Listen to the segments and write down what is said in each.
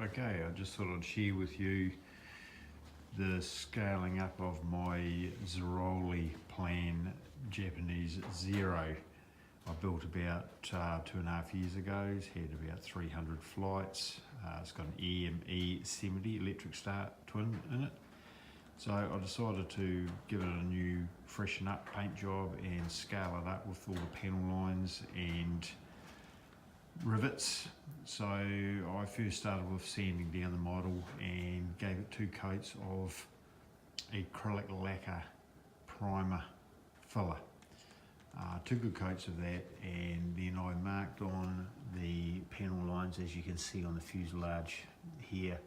Okay, I just thought I'd share with you the scaling up of my Ziroli plan Japanese Zero. I built about 2.5 years ago. It's had about 300 flights. It's got an EME70 electric start twin in it. So I decided to give it a new freshen up paint job and scale it up with all the panel lines and rivets. So I first started with sanding down the model and gave it 2 coats of acrylic lacquer primer filler. 2 good coats of that, and then I marked on the panel lines, as you can see on the fuselage here,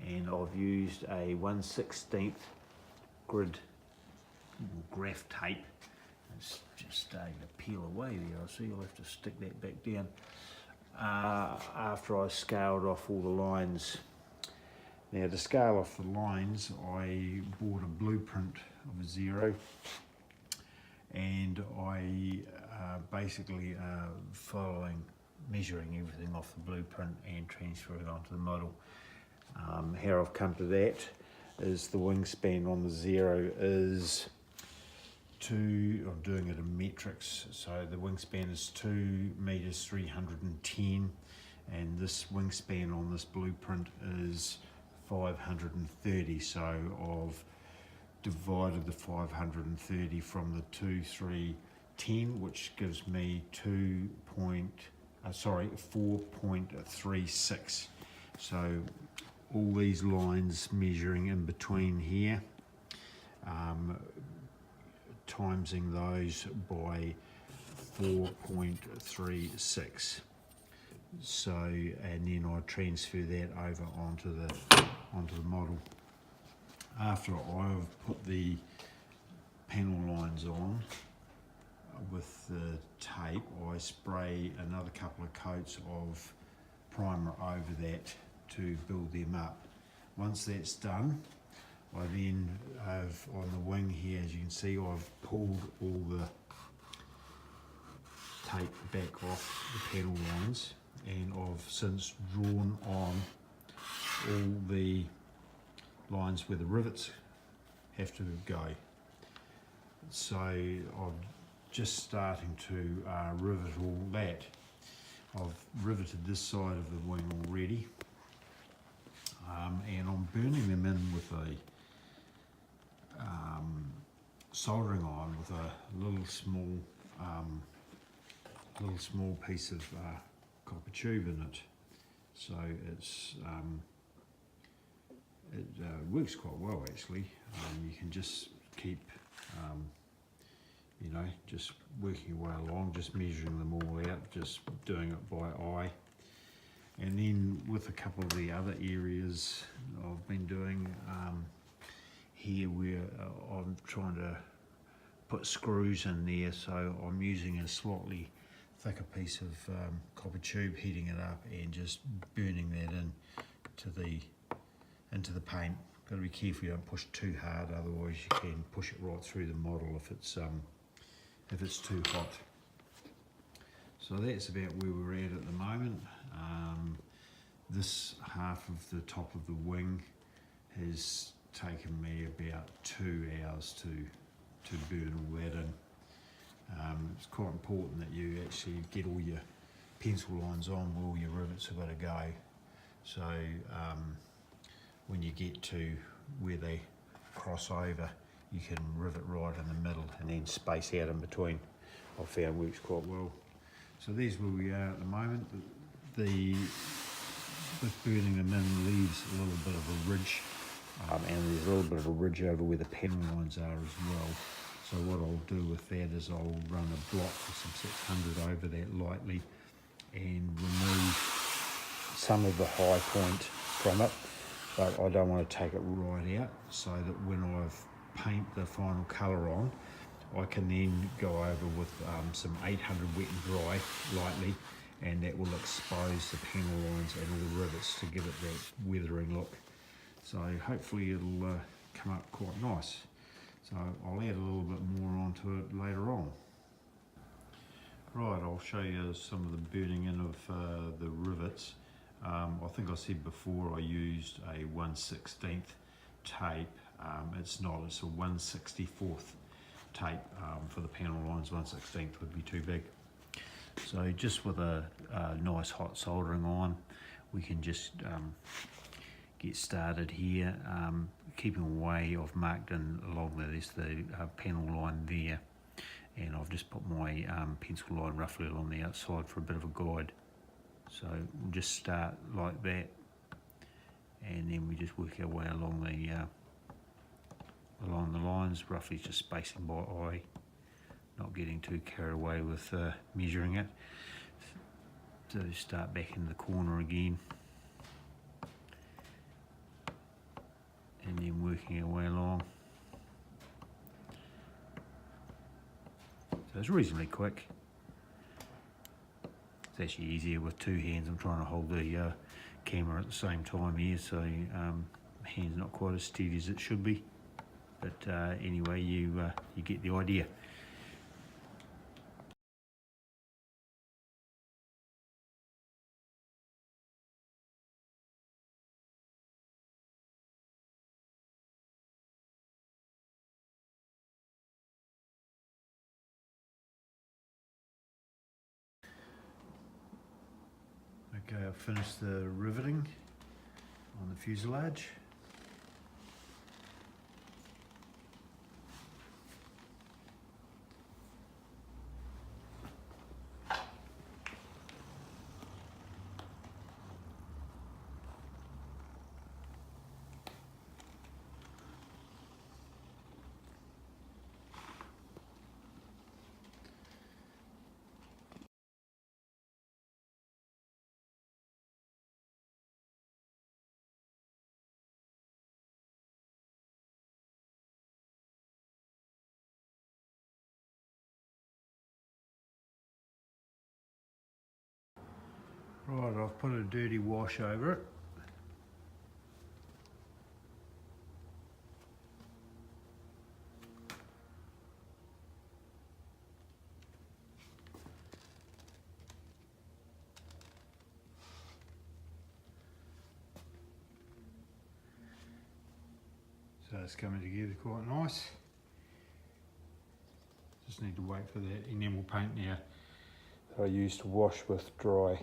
and I've used a 1/16 grid graph tape. It's just starting to peel away there, I see. I'll have to stick that back down. After I scaled off all the lines. Now, to scale off the lines, I bought a blueprint of a Zero, and I basically measuring everything off the blueprint and transferring it onto the model. How I've come to that is the wingspan on the Zero is I'm doing it in metrics, so the wingspan is 2 meters 310, and this wingspan on this blueprint is 530. So I've divided the 530 from the 2310, which gives me 4.36. So all these lines measuring in between here, timesing those by 4.36. So, and then I transfer that over onto the model. After I've put the panel lines on with the tape, I spray another couple of coats of primer over that to build them up. Once that's done, I then have on the wing here, as you can see, I've pulled all the tape back off the panel lines, and I've since drawn on all the lines where the rivets have to go. So I'm just starting to rivet all that. I've riveted this side of the wing already, and I'm burning them in with a soldering iron with a little small piece of copper tube in it. So it works quite well, actually. You can just keep just working your way along, just measuring them all out, just doing it by eye. And then with a couple of the other areas I've been doing here, where I'm trying to put screws in there, so I'm using a slightly thicker piece of copper tube, heating it up and just burning that into the paint. Got to be careful you don't push too hard, otherwise you can push it right through the model if it's too hot. So that's about where we're at the moment. This half of the top of the wing has taken me about 2 hours to burn all that in. It's quite important that you actually get all your pencil lines on where all your rivets have got to go. So when you get to where they cross over, you can rivet right in the middle and then space out in between. I've found works quite well. So there's where we are at the moment. With burning them in leaves a little bit of a ridge, and there's a little bit of a ridge over where the panel lines are as well. So what I'll do with that is I'll run a block with some 600 over that lightly and remove some of the high point from it, but I don't want to take it right out, so that when I've paint the final colour on, I can then go over with some 800 wet and dry lightly, and that will expose the panel lines and all the rivets to give it that weathering look. So hopefully it'll come up quite nice. So I'll add a little bit more onto it later on. Right, I'll show you some of the burning in of the rivets. I think I said before I used a 1/16 tape. It's not, it's a 1/64 tape for the panel lines. 1/16 would be too big. So just with a nice hot soldering iron, we can just get started here. Keeping away, I've marked in along there's the panel line there, and I've just put my pencil line roughly along the outside for a bit of a guide. So we'll just start like that, and then we just work our way along the lines, roughly just spacing by eye, not getting too carried away with measuring it. So start back in the corner again, and then working our way along. So it's reasonably quick. It's actually easier with two hands. I'm trying to hold the camera at the same time here, so hand's not quite as steady as it should be. But anyway, you get the idea. Okay, I've finished the riveting on the fuselage. Right, I've put a dirty wash over it. So it's coming together quite nice. Just need to wait for that enamel paint now that I used to wash with dry.